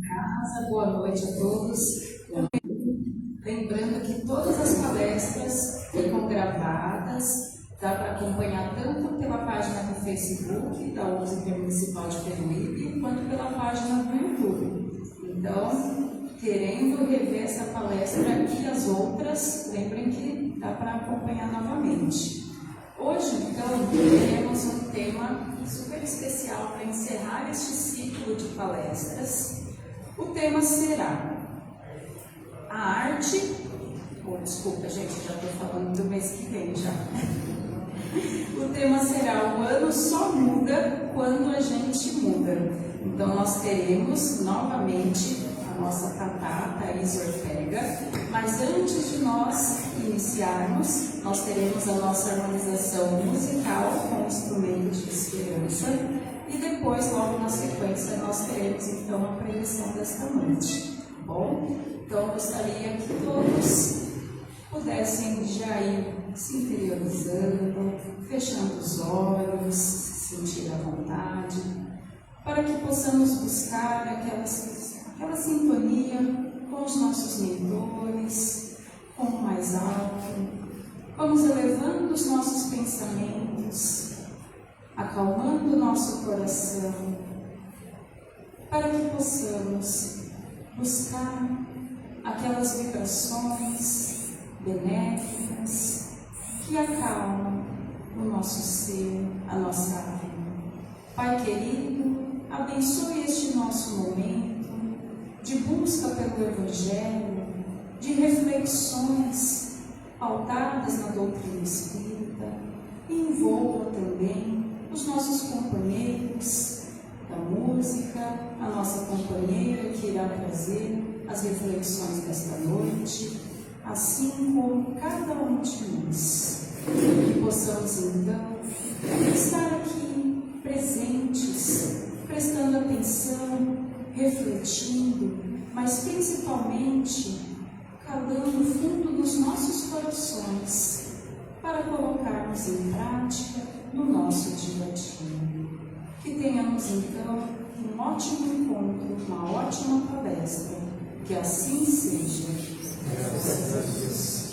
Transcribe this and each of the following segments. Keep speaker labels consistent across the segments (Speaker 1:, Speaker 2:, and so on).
Speaker 1: Casa, boa noite a todos. Lembrando que todas as palestras ficam gravadas, dá para acompanhar tanto pela página do Facebook da UFS Intermunicipal de Peruíbe, quanto pela página do YouTube. Então, querendo rever essa palestra e as outras, lembrem que dá para acompanhar novamente. Hoje, então, teremos um tema super especial para encerrar este ciclo de palestras. O tema será a arte, desculpa gente, já estou falando do mês que vem já. O tema será o ano só muda quando a gente muda. Então nós teremos novamente a nossa cantata Thaís Ortega, mas antes de nós iniciarmos, nós teremos a nossa harmonização musical com instrumentos de esperança. E depois, logo na sequência, nós teremos então a preleção desta noite. Bom? Então, eu gostaria que todos pudessem já ir se interiorizando, fechando os olhos, se sentir à vontade, para que possamos buscar aquela sintonia com os nossos mentores, com o mais alto. Vamos elevando os nossos pensamentos, acalmando o nosso coração, para que possamos buscar aquelas vibrações benéficas que acalmam o nosso ser, a nossa alma. Pai querido, abençoe este nosso momento de busca pelo Evangelho, de reflexões pautadas na doutrina espírita, e envolva também os nossos companheiros da música, a nossa companheira que irá trazer as reflexões desta noite, assim como cada um de nós. Que possamos então estar aqui presentes, prestando atenção, refletindo, mas principalmente calando fundo nos nossos corações para colocarmos em prática no nosso dia a dia. Que tenhamos então um ótimo encontro, uma ótima palestra. Que assim seja. Graças a Deus.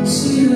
Speaker 2: Te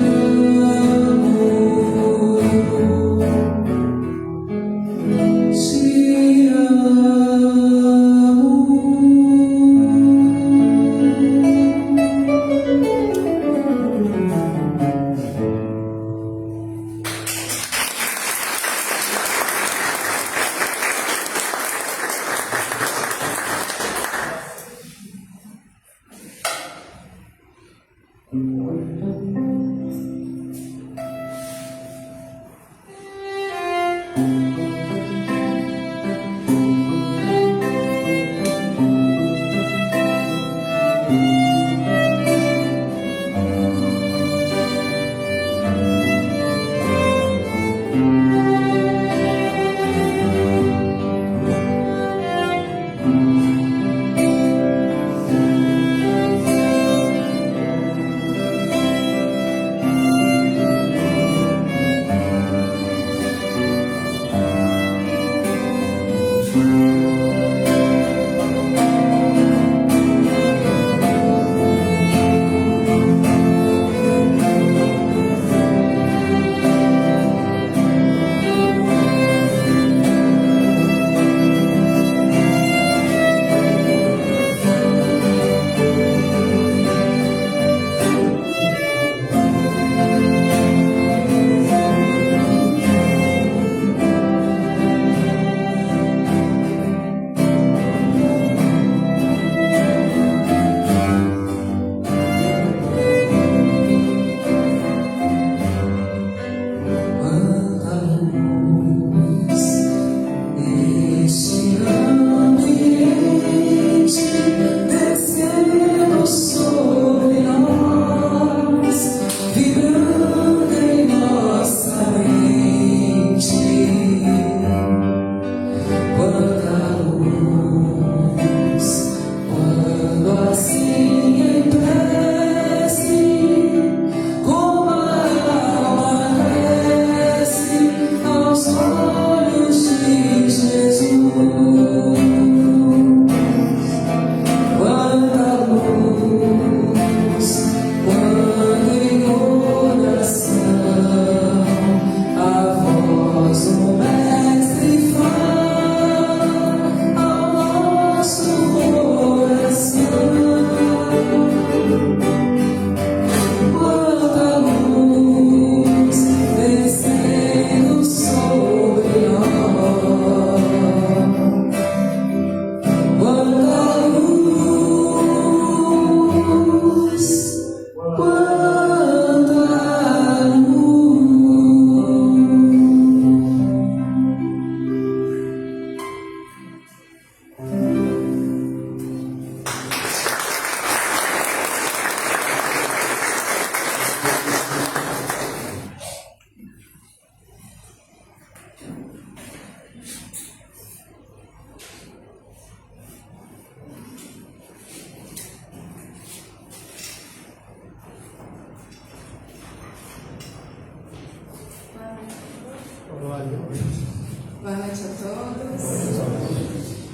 Speaker 1: Boa noite a todos.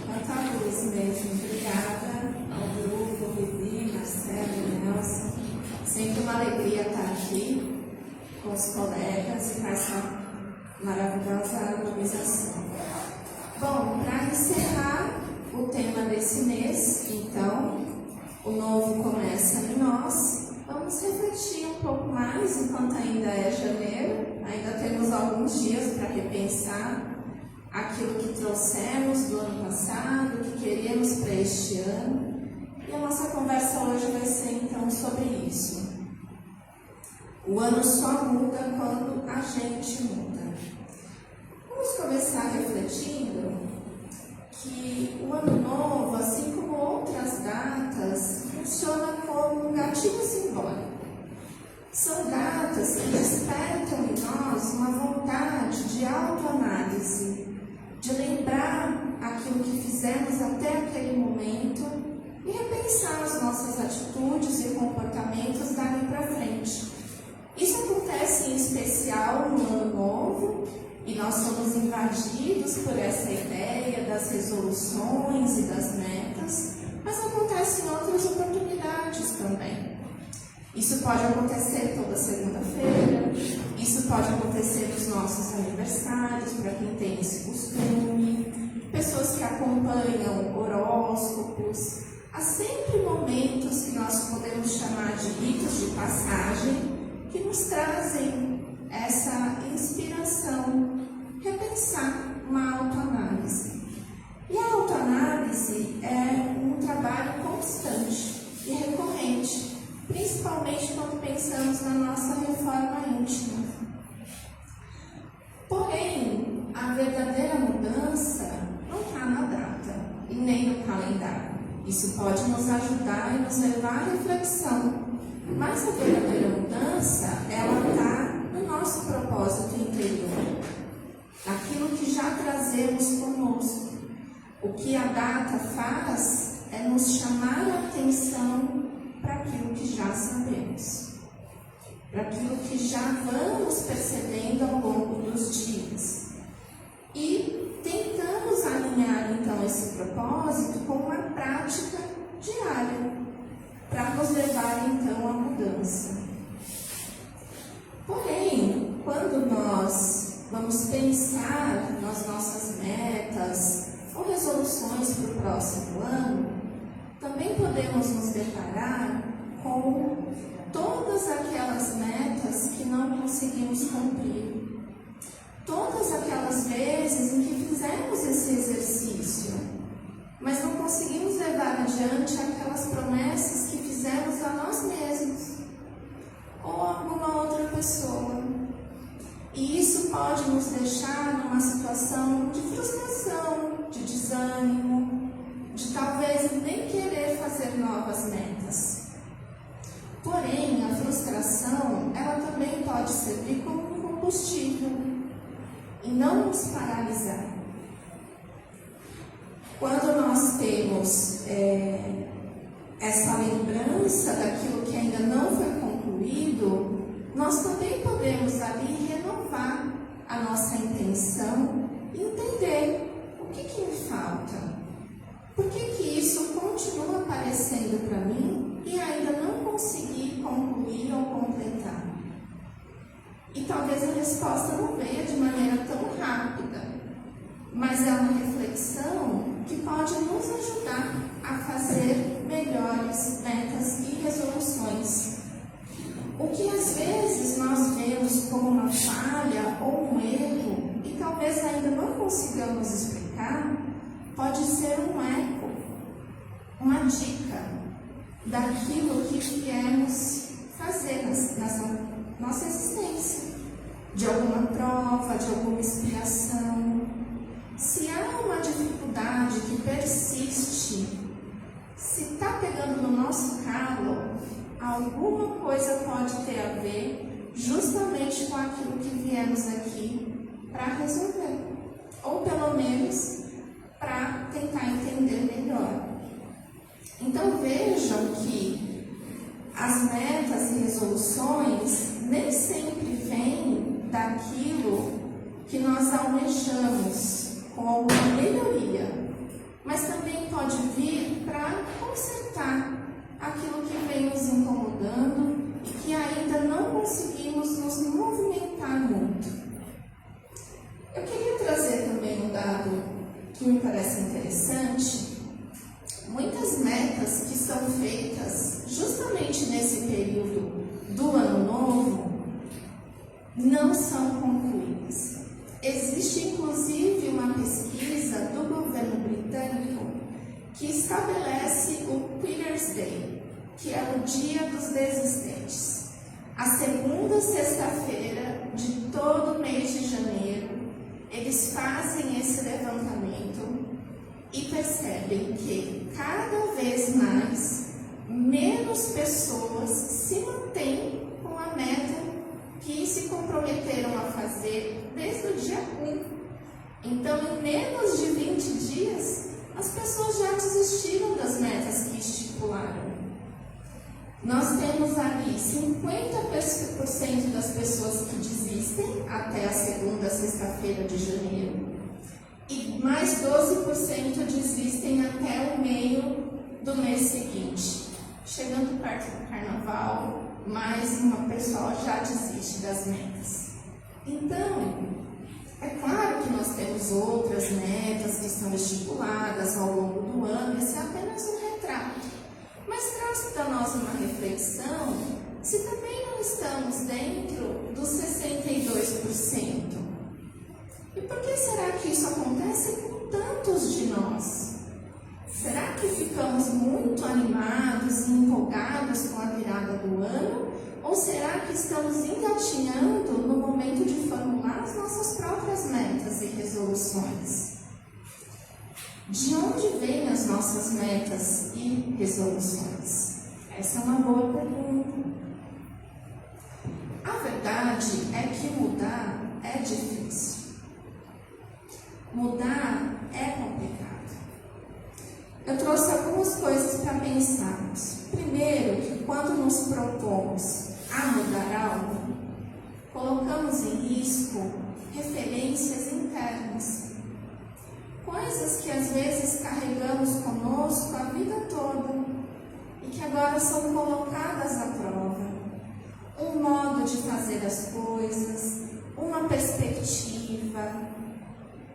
Speaker 1: Quanto à luz mesmo, obrigada ao grupo, Vivi, Marcelo, Nelson. Sempre uma alegria estar aqui com os colegas e com essa maravilhosa harmonização. Bom, para encerrar o tema desse mês, então, o novo começa em nós. Vamos refletir um pouco mais, enquanto ainda é janeiro, ainda temos alguns dias para repensar aquilo que trouxemos do ano passado, o que queríamos para este ano. E a nossa conversa hoje vai ser então sobre isso. O ano só muda quando a gente muda. Vamos começar refletindo que o ano novo, assim como outras datas, funciona como um gatilho simbólico. São datas que despertam em nós uma vontade de autoanálise, de lembrar aquilo que fizemos até aquele momento e repensar as nossas atitudes e comportamentos dali para frente. Isso acontece em especial no ano novo, e nós somos invadidos por essa ideia das resoluções e das metas, mas acontece em outras oportunidades também. Isso pode acontecer toda segunda-feira, isso pode acontecer nos nossos aniversários, para quem tem esse costume, pessoas que acompanham horóscopos. Há sempre momentos que nós podemos chamar de ritos de passagem, que nos trazem essa inspiração, repensar uma autoanálise. E a autoanálise é um trabalho constante e recorrente, principalmente
Speaker 2: principalmente quando pensamos na nossa reforma íntima. Porém, a verdadeira mudança não está na data e nem no calendário. Isso pode nos ajudar e nos levar à reflexão. Mas a verdadeira mudança, ela está no nosso propósito interior. Aquilo que já trazemos conosco. O que a data faz é nos chamar a atenção para aquilo que já sabemos, para aquilo que já vamos percebendo ao longo dos dias. E tentamos alinhar então esse propósito com uma prática diária, para nos levar então à mudança. Porém, quando nós vamos pensar nas nossas metas ou resoluções para o próximo ano, também podemos nos deparar com todas aquelas metas que não conseguimos cumprir. Todas aquelas vezes em que fizemos esse exercício, mas não conseguimos levar adiante aquelas promessas que fizemos a nós mesmos ou a alguma outra pessoa. E isso pode nos deixar numa situação de frustração, de desânimo, de talvez nem querer fazer novas metas. Porém, a frustração, ela também pode servir como um combustível e não nos paralisar. Quando nós temos essa lembrança daquilo que ainda não foi concluído, nós também podemos ali renovar a nossa intenção e entender o que me falta. Por que isso continua aparecendo para mim e ainda não consegui concluir ou completar? E talvez a resposta não venha de maneira tão rápida, mas é uma reflexão que pode nos ajudar a fazer melhores metas e resoluções. O que às vezes nós vemos como uma falha ou um erro e talvez ainda não consigamos explicar, pode ser um eco, uma dica daquilo que viemos fazer na nossa existência, de alguma prova, de alguma expiação. Se há uma dificuldade que persiste, se está pegando no nosso calo, alguma coisa pode ter a ver justamente com aquilo que viemos aqui para resolver, ou pelo menos para tentar entender melhor. Então vejam que as metas e resoluções nem sempre vêm daquilo que nós almejamos com alguma melhoria, mas também pode vir para consertar aquilo que vem nos incomodando e que ainda não conseguimos nos movimentar muito. Eu queria trazer também um dado que me parece interessante. Muitas metas que são feitas justamente nesse período do ano novo não são concluídas. Existe inclusive uma pesquisa do governo britânico que estabelece o Quitter's Day, que é o Dia dos Desistentes. A segunda sexta-feira de todo mês de janeiro, eles fazem esse levantamento e percebem que cada vez mais, menos pessoas se mantêm com a meta que se comprometeram a fazer desde o dia 1. Então, em menos de 20 dias, as pessoas já desistiram das metas que estipularam. Nós temos ali 50% das pessoas que desistem até a segunda sexta-feira de janeiro e mais 12% desistem até o meio do mês seguinte. Chegando perto do carnaval, mais uma pessoa já desiste das metas. Então, é claro que nós temos outras metas que estão estipuladas ao longo do ano, esse é apenas um retrato. Mas traz para nós uma reflexão se também não estamos dentro dos 62%. por que será que isso acontece com tantos de nós? Será que ficamos ficamos muito animados e empolgados com a virada do ano? Ou será que estamos engatinhando no momento de formular as nossas próprias metas e resoluções? De onde vêm as nossas metas e resoluções? Essa é uma boa pergunta. A verdade é que mudar é difícil. Mudar é complicado. Eu trouxe algumas coisas para pensarmos. Primeiro, que quando nos propomos a mudar algo, colocamos em risco referências internas. Coisas que às vezes carregamos conosco a vida toda e que agora são colocadas à prova. Um modo de fazer as coisas, uma perspectiva,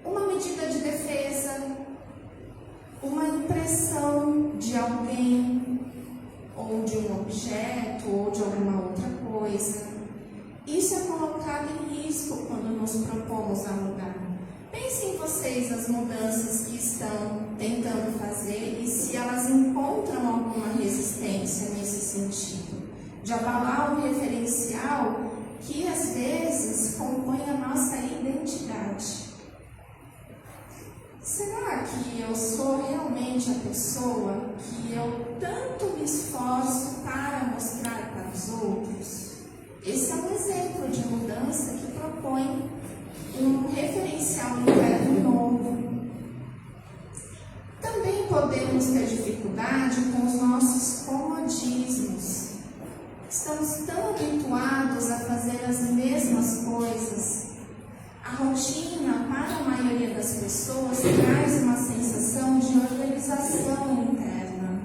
Speaker 2: uma medida de defesa, uma impressão de alguém, ou de um objeto, ou de alguma outra coisa. Isso é colocado em risco quando nos propomos a mudar. Pensem vocês as mudanças que estão tentando fazer e se elas encontram alguma resistência nesse sentido, de abalar um referencial que às vezes compõe a nossa identidade. Será que eu sou realmente a pessoa que eu tanto me esforço para mostrar para os outros? Esse é um exemplo de mudança que propõe um referencial interno novo. Também podemos ter dificuldade com os nossos comodismos. Estamos tão habituados a fazer as mesmas coisas. A rotina, para a maioria das pessoas, traz uma sensação de organização interna,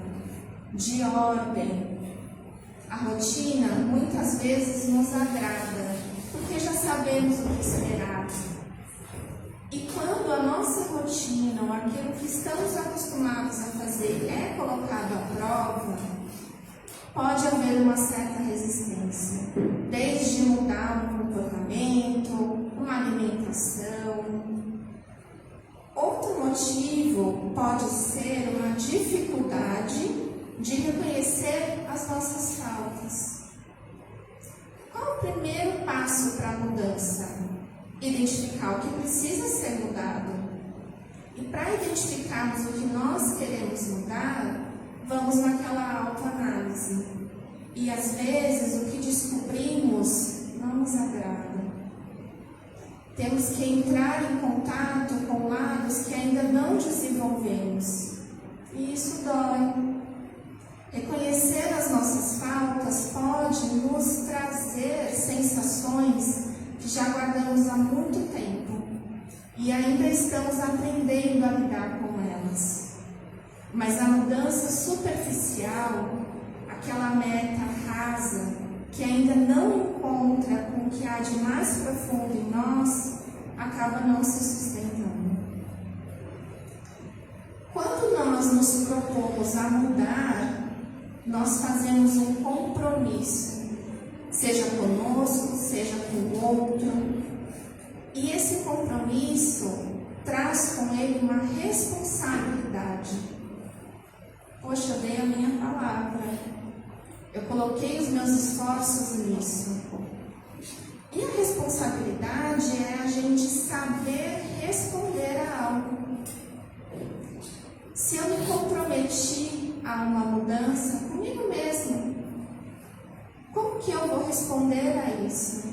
Speaker 2: de ordem. A rotina muitas vezes nos agrada, porque já sabemos o que esperar. E quando a nossa rotina, ou aquilo que estamos acostumados a fazer, é colocado à prova, pode haver uma certa resistência, desde mudar um comportamento, uma alimentação. Outro motivo pode ser uma dificuldade de reconhecer as nossas faltas. Qual o primeiro passo para a mudança? Identificar o que precisa ser mudado. E para identificarmos o que nós queremos mudar, vamos naquela autoanálise. E às vezes o que descobrimos não nos agrada. Temos que entrar em contato com lados que ainda não desenvolvemos. E isso dói. Reconhecer as nossas faltas pode nos trazer sensações que já guardamos há muito tempo e ainda estamos aprendendo a lidar com elas. Mas a mudança superficial, aquela meta rasa, que ainda não encontra com o que há de mais profundo em nós, acaba não se sustentando. Quando nós nos propomos a mudar, nós fazemos um compromisso, seja conosco, seja com o outro, e esse compromisso traz com ele uma responsabilidade. Poxa, eu dei a minha palavra, eu coloquei os meus esforços nisso. E a responsabilidade é a gente saber responder a algo. Se eu me comprometi a uma mudança comigo mesmo, como que eu vou responder a isso?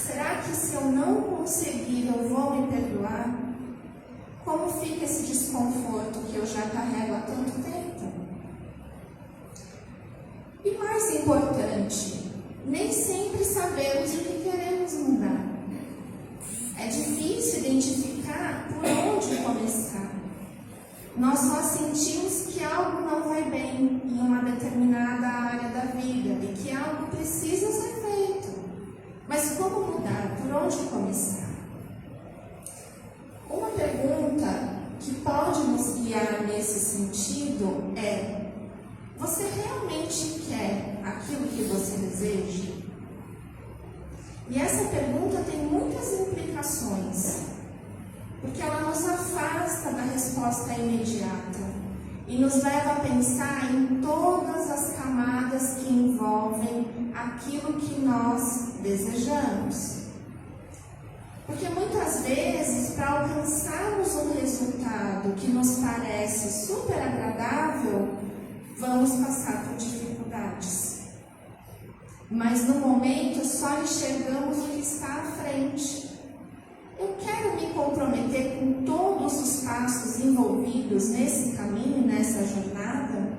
Speaker 2: Será que se eu não conseguir eu vou me perdoar? Como fica esse desconforto que eu já carrego há tanto tempo? E mais importante, nem sempre sabemos o que queremos mudar. É difícil identificar por onde começar. Nós só sentimos que algo não vai bem em uma determinada área da vida e que algo precisa ser feito. Mas como mudar? Por onde começar? Uma pergunta que pode nos guiar nesse sentido é: você realmente quer aquilo que você deseja? E essa pergunta tem muitas implicações, porque ela nos afasta da resposta imediata. e nos leva a pensar em todas as camadas que envolvem aquilo que nós desejamos. Porque muitas vezes, para alcançarmos um resultado que nos parece super agradável, vamos passar por dificuldades. Mas no momento só enxergamos o que está à frente. Eu quero me comprometer com todos os passos envolvidos nesse caminho, nessa jornada?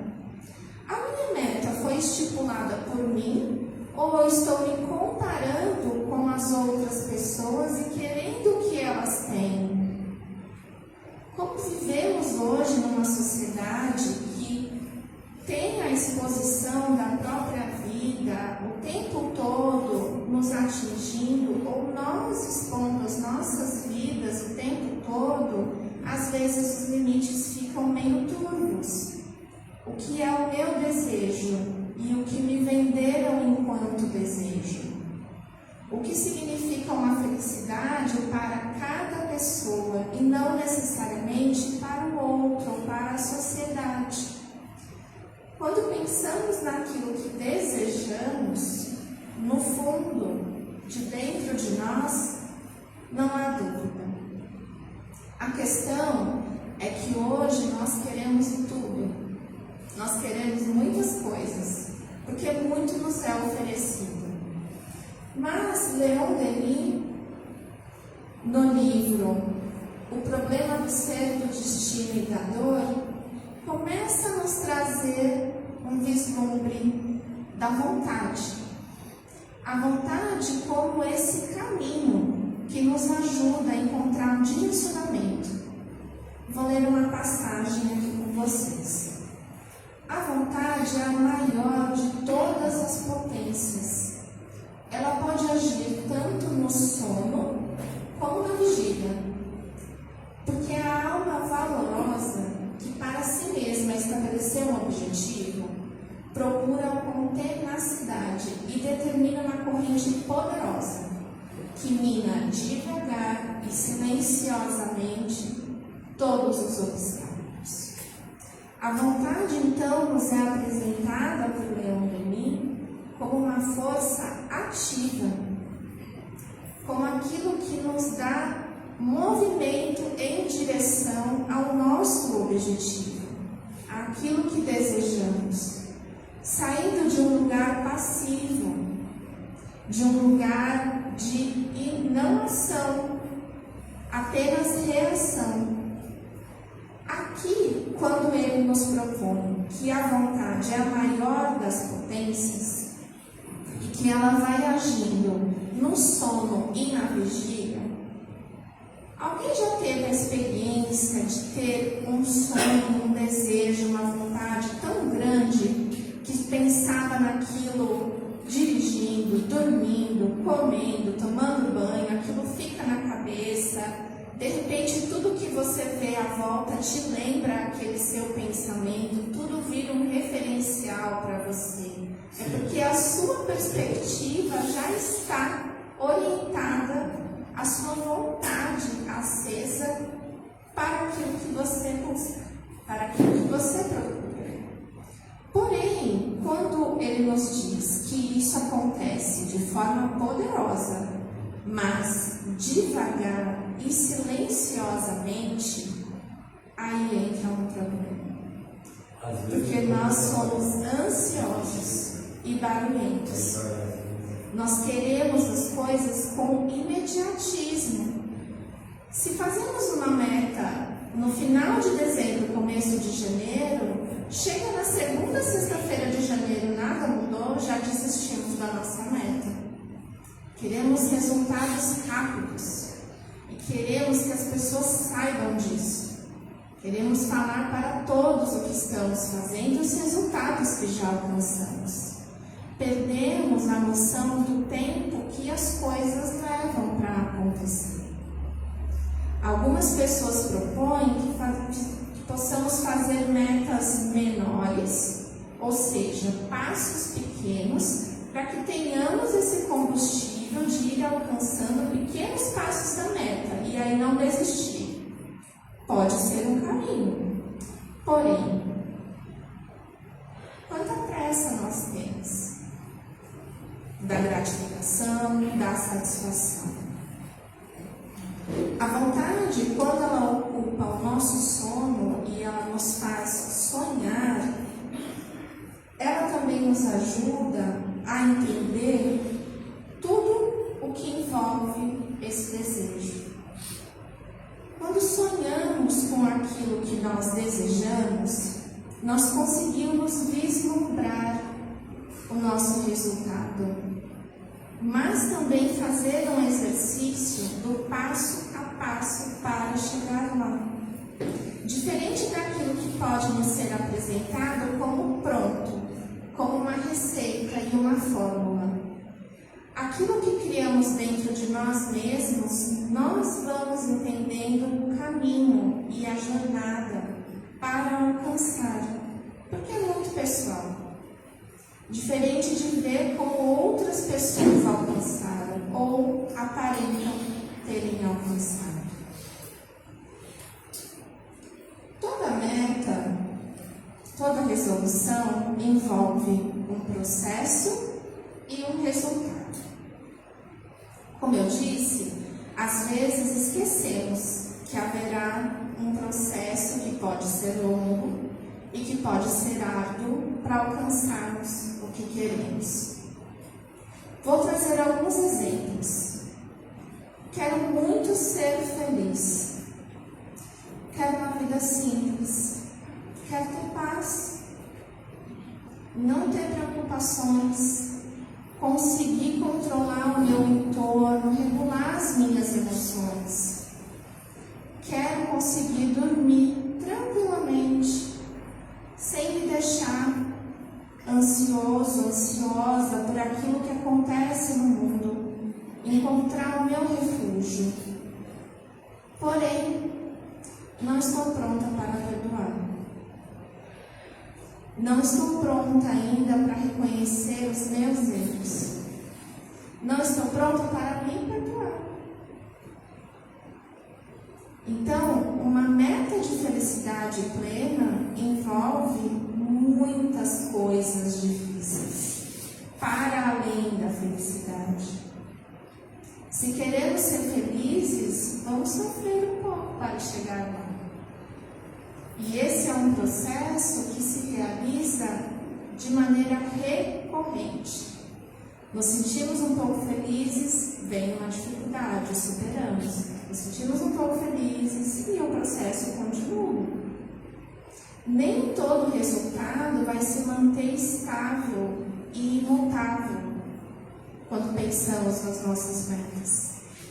Speaker 2: A minha meta foi estipulada por mim ou eu estou me comparando com as outras pessoas e querendo o que elas têm? Como vivemos hoje numa sociedade que tem a exposição da própria vida o tempo todo nos atingindo, ou nós expondo as nossas vidas o tempo todo, às vezes os limites ficam meio turvos. O que é o meu desejo e o que me venderam enquanto desejo? O que significa uma felicidade para cada pessoa e não necessariamente para o outro ou para a sociedade? Quando pensamos naquilo que desejamos, no fundo, de dentro de nós, não há dúvida. A questão é que hoje nós queremos tudo. Nós queremos muitas coisas, porque muito nos é oferecido. Mas Leon Denis, no livro O Problema do Ser, do Destino e da Dor, começa a nos trazer um vislumbre da vontade. A vontade como esse caminho que nos ajuda a encontrar um direcionamento. Vou ler uma passagem aqui com vocês. A vontade é a maior de todas as potências. Ela pode agir tanto no sono como na vigília. Porque a alma valorosa, que para si mesma estabeleceu um objetivo, procura com tenacidade e determina uma corrente poderosa, que mina devagar e silenciosamente todos os obstáculos. A vontade, então, nos é apresentada por Leon Denis como uma força ativa, como aquilo que nos dá movimento em direção ao nosso objetivo, aquilo que desejamos, saindo de um lugar passivo, de um lugar de não ação, apenas reação. Aqui, quando ele nos propõe que a vontade é a maior das potências e que ela vai agindo no sono e na vigília, alguém já teve a experiência de ter um sonho, um desejo, uma vontade tão grande que pensava naquilo dirigindo, dormindo, comendo, tomando banho, aquilo fica na cabeça, de repente tudo que você vê à volta te lembra aquele seu pensamento, tudo vira um referencial para você. É porque a sua perspectiva já está orientada, a sua vontade acesa para aquilo que você busca, para aquilo que você procura. Porém, quando ele nos diz que isso acontece de forma poderosa, mas devagar e silenciosamente, aí entra um problema. Porque nós somos ansiosos e barulhentos. Nós queremos as coisas com imediatismo. Se fazemos uma meta no final de dezembro, começo de janeiro, chega na segunda sexta-feira de janeiro, nada mudou, já desistimos da nossa meta. Queremos resultados rápidos e queremos que as pessoas saibam disso. Queremos falar para todos o que estamos fazendo e os resultados que já alcançamos. Perdemos a noção do tempo que as coisas levam para acontecer. Algumas pessoas propõem que possamos fazer metas menores, ou seja, passos pequenos, para que tenhamos esse combustível de ir alcançando pequenos passos da meta e aí não desistir. Pode ser um caminho. Porém, da gratificação, da satisfação. A vontade, quando ela ocupa o nosso sono e ela nos faz sonhar, ela também nos ajuda a entender tudo o que envolve esse desejo. Quando sonhamos com aquilo que nós desejamos, nós conseguimos vislumbrar o nosso resultado, mas também fazer um exercício do passo a passo para chegar lá. Diferente daquilo que pode nos ser apresentado como pronto, como uma receita e uma fórmula. Aquilo que criamos dentro de nós mesmos, nós vamos entendendo o caminho e a jornada para alcançar, porque é muito pessoal. Diferente de ver como outras pessoas alcançaram ou aparentam terem alcançado. Toda meta, toda resolução envolve um processo e um resultado. Como eu disse, às vezes esquecemos que haverá um processo que pode ser longo e que pode ser árduo para alcançarmos o que queremos. Vou trazer alguns exemplos. Quero muito ser feliz. Quero uma vida simples. Quero ter paz. Não ter preocupações. Conseguir controlar o meu entorno, regular as minhas emoções. Quero conseguir dormir tranquilamente, sem me deixar ansioso, ansiosa por aquilo que acontece no mundo, encontrar o meu refúgio. Porém, não estou pronta para perdoar. Não estou pronta ainda para reconhecer os meus erros. Não estou pronta para me perdoar. Então, uma meta de felicidade plena envolve muitas coisas difíceis, para além da felicidade. Se queremos ser felizes, vamos sofrer um pouco para chegar lá. E esse é um processo que se realiza de maneira recorrente. Nos sentimos um pouco felizes, vem uma dificuldade, superamos. Nos sentimos um pouco felizes e o processo continua. Nem todo resultado vai se manter estável e imutável quando pensamos nas nossas metas.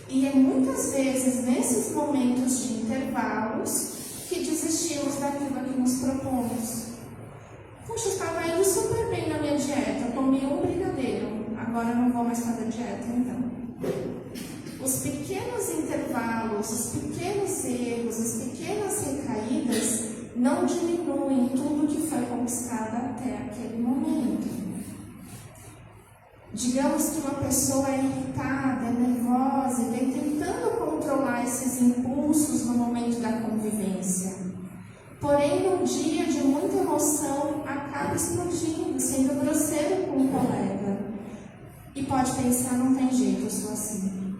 Speaker 2: E é muitas vezes nesses momentos de intervalos que desistimos daquilo que nos propomos. Puxa, eu estava indo super bem na minha dieta, comi um brigadeiro, agora não vou mais fazer dieta então. Os pequenos intervalos, os pequenos erros, as pequenas recaídas não diminuem tudo que foi conquistado até aquele momento. Digamos que uma pessoa é irritada, é nervosa e vem tentando controlar esses impulsos no momento da convivência. Porém, num dia de muita emoção, acaba explodindo, sendo grosseiro com o colega. E pode pensar, não tem jeito, eu sou assim.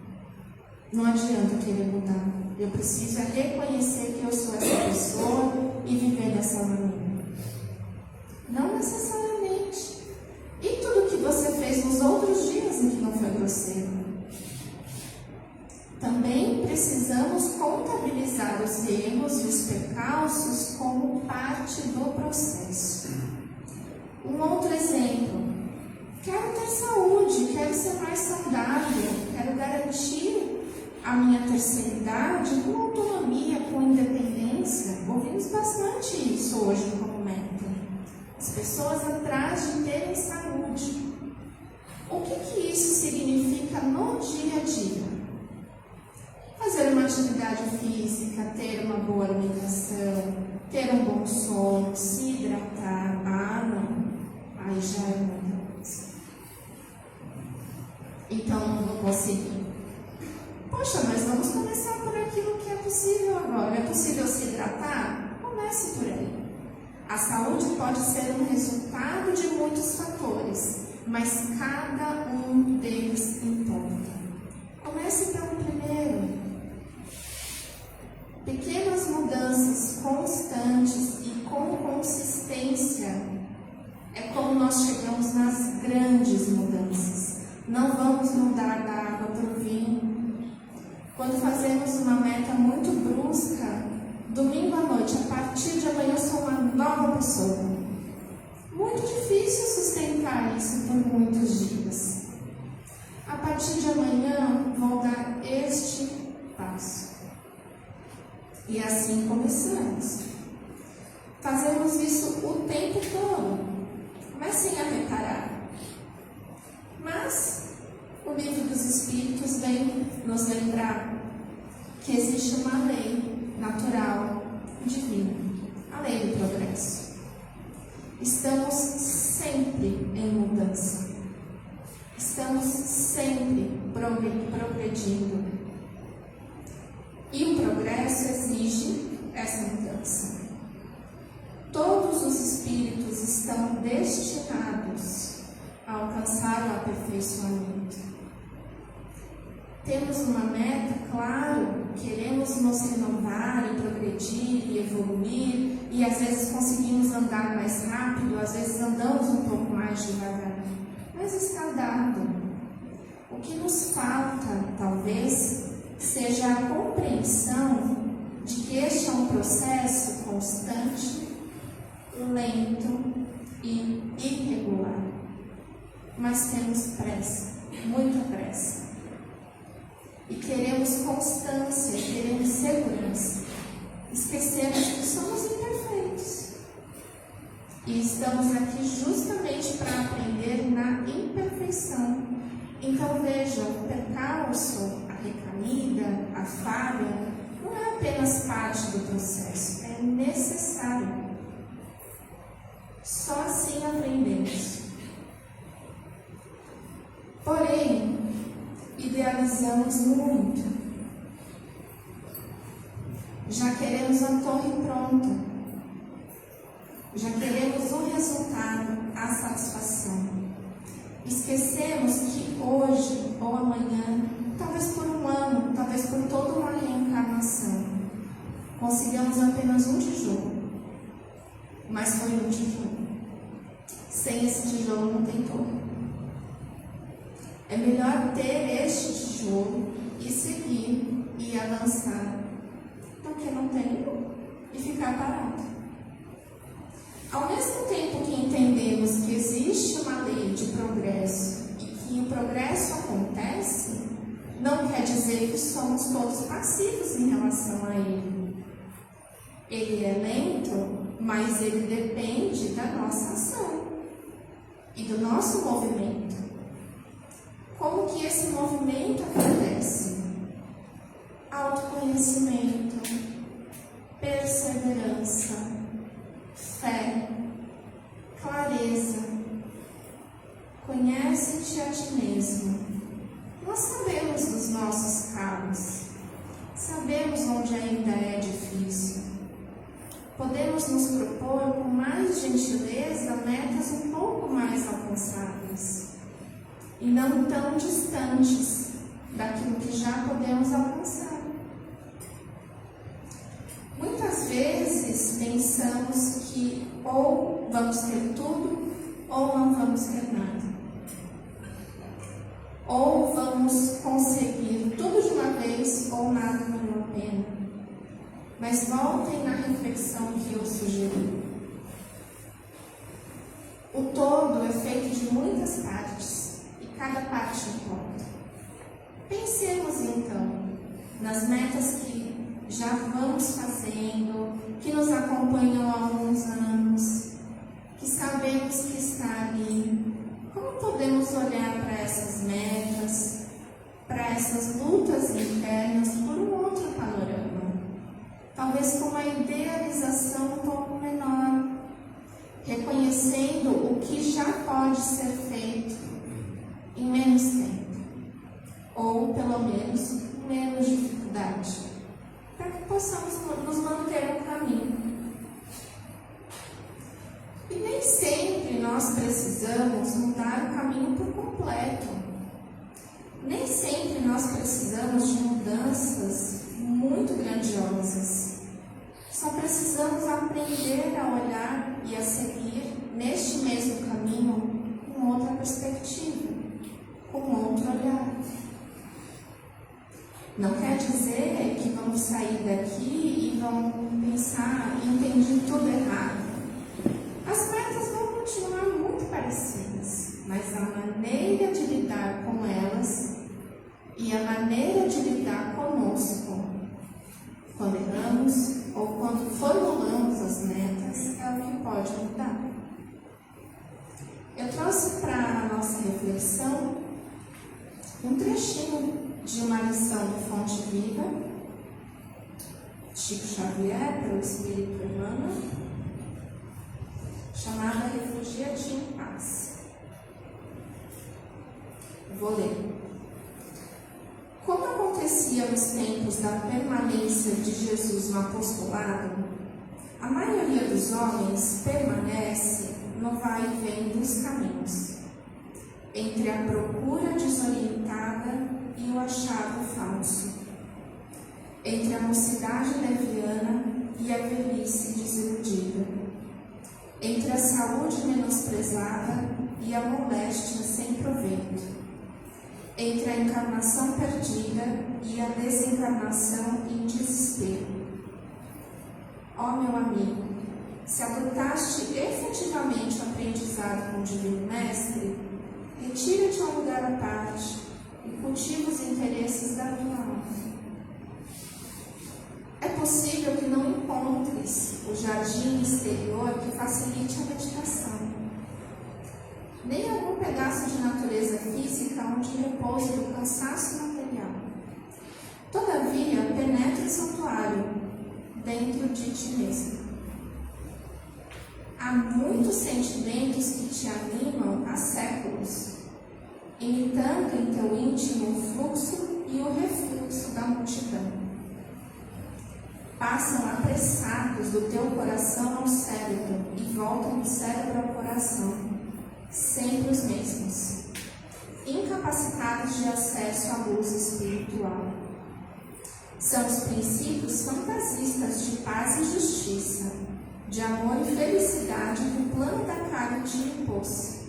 Speaker 2: Não adianta querer mudar. Eu preciso reconhecer que eu sou essa pessoa e viver dessa maneira. Não necessariamente. E tudo que você fez nos outros dias em que não foi grosseiro? Também precisamos contabilizar os erros e os percalços como parte do processo. Um outro exemplo. Quero ter saúde, quero ser mais saudável, quero garantir a minha terceira idade com autonomia, com independência. Ouvimos bastante isso hoje como meta. As pessoas atrás de terem saúde. O que isso significa no dia a dia? Fazer uma atividade física, ter uma boa alimentação, ter um bom sono, se hidratar. Ah, não. Aí já é muita coisa. Então, não vou conseguir. Poxa, mas vamos começar por aquilo que é possível agora. É possível se hidratar? Comece por aí. A saúde pode ser um resultado de muitos fatores, mas cada um deles importa. Comece pelo primeiro. Pequenas mudanças constantes e com consistência é como nós chegamos nas grandes mudanças. Não vamos mudar da água para o vinho. Quando fazemos uma meta muito brusca, domingo à noite, a partir de amanhã eu sou uma nova pessoa. Muito difícil sustentar isso por muitos dias. A partir de amanhã vou dar este passo. E assim começamos. Fazemos isso o tempo todo, mas sem a reparar. Mas o livro dos Espíritos vem nos lembrar que existe uma lei natural, divina, a lei do progresso. Estamos sempre em mudança. Estamos sempre progredindo. E o progresso exige essa mudança. Todos os espíritos estão destinados a alcançar o aperfeiçoamento. Temos uma meta, claro, queremos nos renovar e progredir e evoluir, e às vezes conseguimos andar mais rápido, às vezes andamos um pouco mais devagar, mas está dado. O que nos falta, talvez, seja a compreensão de que este é um processo constante, lento e irregular. Mas temos pressa, muita pressa. E queremos constância, queremos segurança. Esquecemos que somos imperfeitos. E estamos aqui justamente para aprender na imperfeição. Então vejam, o percalço, a recaída, a falha, não é apenas parte do processo, é necessário. Só assim aprendemos. Porém, idealizamos muito. Já queremos a torre pronta. Já queremos o resultado, a satisfação. Esquecemos que hoje ou amanhã, talvez por um ano, talvez por toda uma reencarnação, consigamos apenas um tijolo. Mas foi um tijolo. Sem esse tijolo não tem torre. É melhor ter este tijolo e seguir e avançar do que não ter e ficar parado. Ao mesmo tempo que entendemos que existe uma lei de progresso e que o progresso acontece, não quer dizer que somos todos passivos em relação a ele. Ele é lento, mas ele depende da nossa ação e do nosso movimento. Como que esse movimento acontece? Autoconhecimento, perseverança, fé, clareza. Conhece-te a ti mesmo. Nós sabemos dos nossos calos, sabemos onde ainda é difícil. Podemos nos propor com mais gentileza metas um pouco mais alcançáveis e não tão distantes daquilo que já podemos alcançar. Muitas vezes pensamos que ou vamos ter tudo ou não vamos ter nada. Ou vamos conseguir tudo de uma vez ou nada valeu a pena. Mas voltem na reflexão que eu sugeri. O todo é feito de muitas partes e cada parte importa. Pensemos então nas metas que já vamos fazendo, que nos acompanham há alguns anos, que sabemos que está ali. Como podemos olhar para essas metas, para essas lutas internas por um outro panorama? Talvez com uma idealização um pouco menor, reconhecendo o que já pode ser feito em menos tempo, ou pelo menos menos dificuldade, para que possamos nos manter no caminho. E nem sempre nós precisamos mudar o caminho por completo. Nem sempre nós precisamos de mudanças muito grandiosas. Só precisamos aprender a olhar e a seguir neste mesmo caminho com outra perspectiva, com outro olhar. Não quer dizer que vamos sair daqui e vamos pensar e entender tudo errado. As metas vão continuar muito parecidas, mas a maneira de lidar com elas e a maneira de lidar conosco, quando erramos ou quando formulamos as metas, é o que pode mudar. Eu trouxe para a nossa reflexão um trechinho de uma lição do Fonte Viva, Chico Xavier, pelo Espírito Emmanuel, chamada Refugia-te em Paz. Vou ler. Como acontecia nos tempos da permanência de Jesus no apostolado, a maioria dos homens permanece no vai e vem dos caminhos, entre a procura desorientada e o achado falso, entre a mocidade leviana e a velhice desiludida, entre a saúde menosprezada e a moléstia sem proveito, entre a encarnação perdida e a desencarnação em desespero. Ó meu amigo, se adotaste efetivamente o aprendizado com o Divino Mestre, retira-te a um lugar à parte e cultiva os interesses da tua alma. É possível que não encontres o jardim exterior que facilite a meditação, nem algum pedaço de natureza física onde repouse o cansaço material. Todavia, penetra o santuário dentro de ti mesmo. Há muitos sentimentos que te animam há séculos, imitando em teu íntimo o fluxo e o refluxo da multidão. Passam apressados do teu coração ao cérebro e voltam do cérebro ao coração, sempre os mesmos, incapacitados de acesso à luz espiritual. São os princípios fantasistas de paz e justiça, de amor e felicidade que o plano da carne te impôs.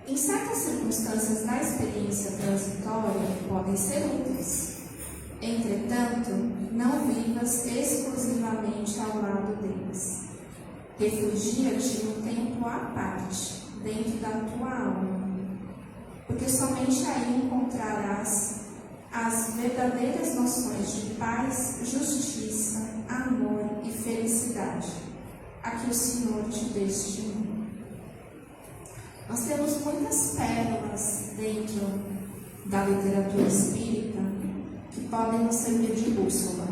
Speaker 2: Em certas circunstâncias da experiência transitória podem ser úteis. Entretanto, não vivas exclusivamente ao lado deles. Refugia-te no tempo à parte, dentro da tua alma, porque somente aí encontrarás as verdadeiras noções de paz, justiça, amor e felicidade, a que o Senhor te destinou. Nós temos muitas pérolas dentro da literatura espírita que podem nos servir de bússola.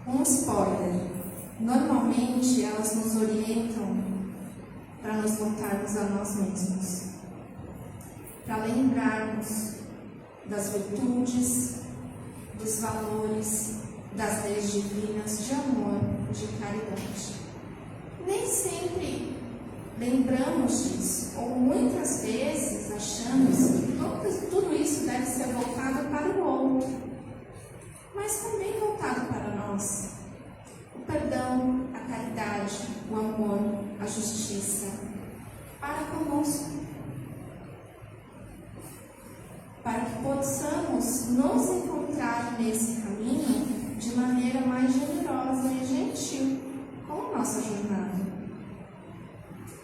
Speaker 2: Um spoiler: normalmente elas nos orientam para nos voltarmos a nós mesmos, para lembrarmos das virtudes, dos valores, das leis divinas de amor, de caridade. Nem sempre lembramos disso, ou muitas vezes achamos que tudo isso deve ser voltado para o outro, mas também voltado para nós. O perdão, a caridade, o amor, a justiça, para conosco, para que possamos nos encontrar nesse caminho de maneira mais generosa e gentil com a nossa jornada.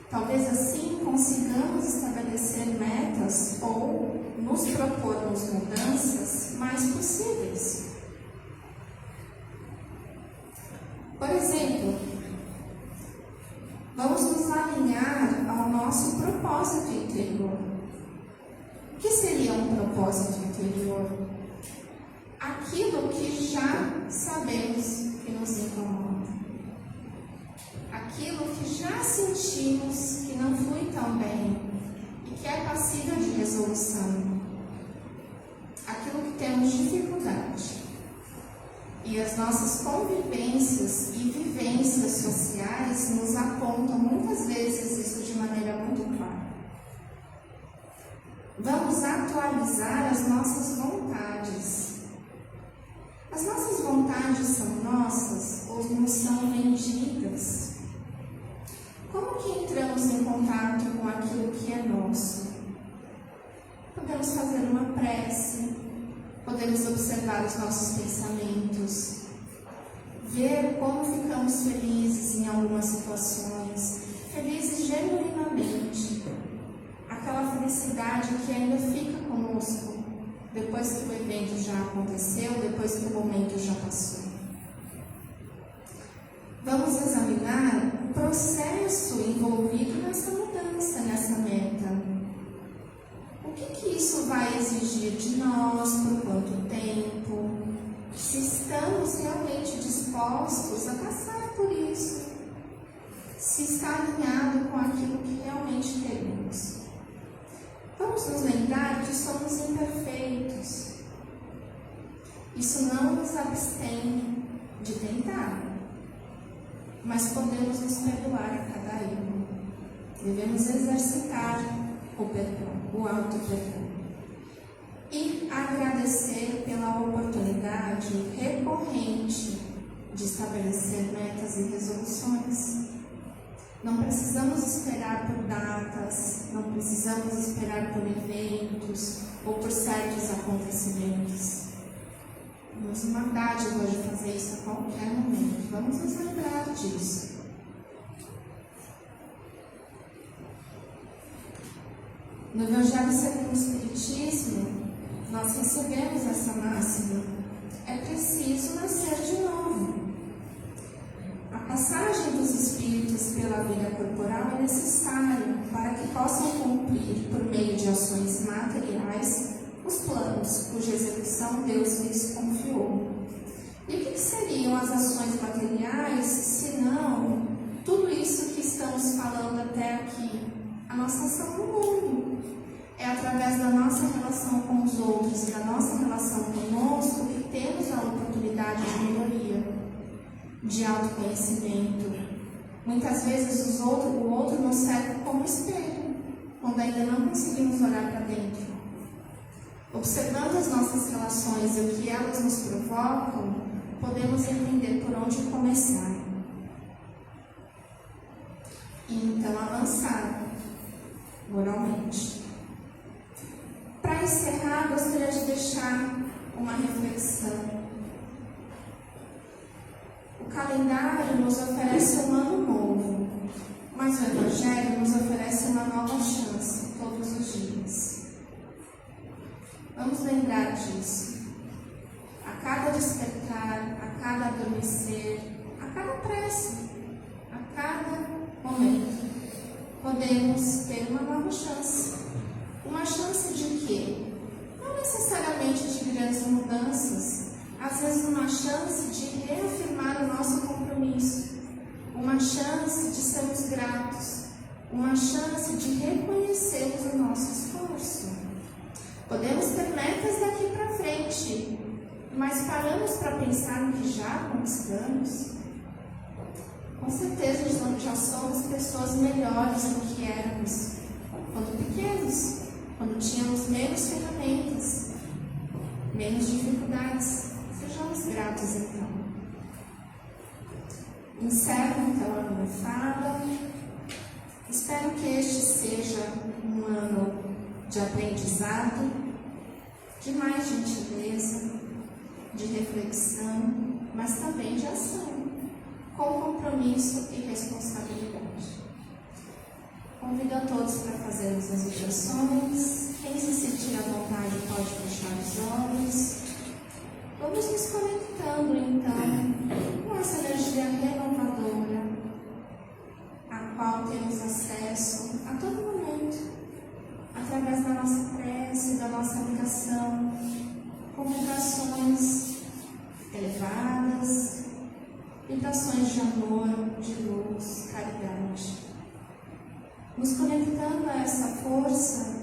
Speaker 2: Talvez assim consigamos estabelecer metas ou nos propormos mudanças mais possíveis. Por exemplo, vamos nos alinhar ao nosso propósito interior. O que seria um propósito interior? Aquilo que já sabemos que nos incomoda. Aquilo que já sentimos que não flui tão bem e que é passível de resolução. Aquilo que temos dificuldade. E as nossas convivências e vivências sociais nos apontam muitas vezes isso de maneira muito clara. Vamos atualizar as nossas vontades. As nossas vontades são nossas ou nos são vendidas? Como que entramos em contato com aquilo que é nosso? Podemos fazer uma prece, podemos observar os nossos pensamentos, ver como ficamos felizes em algumas situações, felizes genuinamente, aquela felicidade que ainda fica conosco depois que o evento já aconteceu, depois que o momento já passou. Vamos examinar o processo envolvido nessa mudança, nessa meta. O que isso vai exigir de nós, por quanto tempo? Se estamos realmente dispostos a passar por isso? Se está alinhado com aquilo que realmente queremos? Vamos nos lembrar que somos imperfeitos. Isso não nos abstém de tentar, mas podemos nos perdoar a cada erro. Devemos exercitar o perdão, o auto-perdão. E agradecer pela oportunidade recorrente de estabelecer metas e resoluções. Não precisamos esperar por datas, não precisamos esperar por eventos ou por certos acontecimentos. Temos uma dádiva de fazer isso a qualquer momento. Vamos nos lembrar disso. No Evangelho segundo o Espiritismo, nós recebemos essa máxima: é preciso nascer de novo. A passagem dos espíritos pela vida corporal é necessária para que possam cumprir, por meio de ações materiais, os planos cuja execução Deus lhes confiou. E o que seriam as ações materiais, se não tudo isso que estamos falando até aqui? A nossa ação no mundo. É através da nossa relação com os outros e da nossa relação conosco que temos a oportunidade de melhoria, de autoconhecimento. Muitas vezes o outro nos serve como espelho, quando ainda não conseguimos olhar para dentro. Observando as nossas relações e o que elas nos provocam, podemos entender por onde começar. E então avançar moralmente. Para encerrar, gostaria de deixar uma reflexão. O calendário nos oferece um ano novo, mas o Evangelho nos oferece uma nova chance todos os dias. Vamos lembrar disso. A cada despertar, a cada adormecer, a cada prece, a cada momento, podemos ter uma nova chance. Uma chance de quê? Não necessariamente de grandes mudanças, às vezes uma chance de reafirmar o nosso compromisso, uma chance de sermos gratos, uma chance de reconhecermos o nosso esforço. Podemos ter metas daqui para frente, mas paramos para pensar no que já conquistamos? Com certeza já somos pessoas melhores do que éramos quando pequenos, quando tínhamos menos ferramentas, menos dificuldades. Sejamos gratos então. Encerro então a minha fala. Espero que este seja um ano de aprendizado, de mais gentileza, de reflexão, mas também de ação, com compromisso e responsabilidade. Convido a todos para fazermos as orações. Quem se sentir à vontade pode fechar os olhos. Vamos nos conectando então com essa energia renovadora, a qual temos acesso a todo momento, através da nossa prece, da nossa ligação, com vibrações elevadas, vibrações de amor, de luz, caridade. Nos conectando a essa força,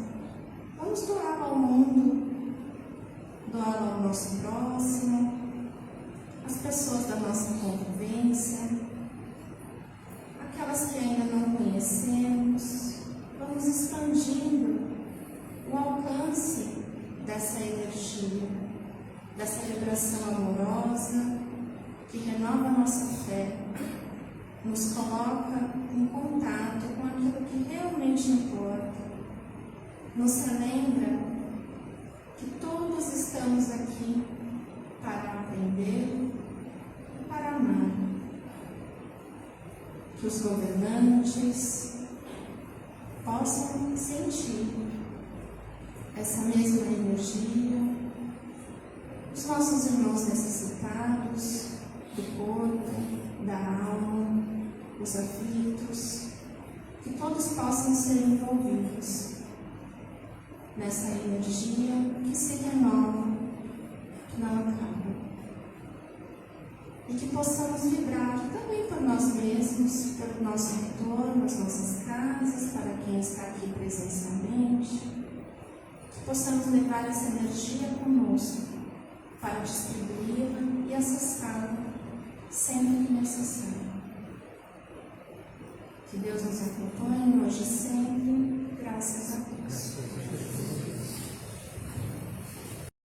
Speaker 2: vamos doá-la ao mundo, doá-la ao nosso próximo, às pessoas da nossa convivência, aquelas que ainda não conhecemos. Vamos expandindo o alcance dessa energia, dessa vibração amorosa que renova a nossa fé, nos coloca em contato com aquilo que realmente importa, nos relembra que todos estamos aqui para aprender e para amar, que os governantes possam sentir essa mesma energia, os nossos irmãos necessitados do corpo, da alma, os aflitos, que todos possam ser envolvidos nessa energia que se renova, que não acaba. E que possamos vibrar também por nós mesmos, pelo nosso entorno, as nossas casas, para quem está aqui presencialmente, que possamos levar essa energia conosco para distribuí-la e acessá-la sempre que necessário. Que Deus nos acompanhe hoje e sempre, graças a Deus.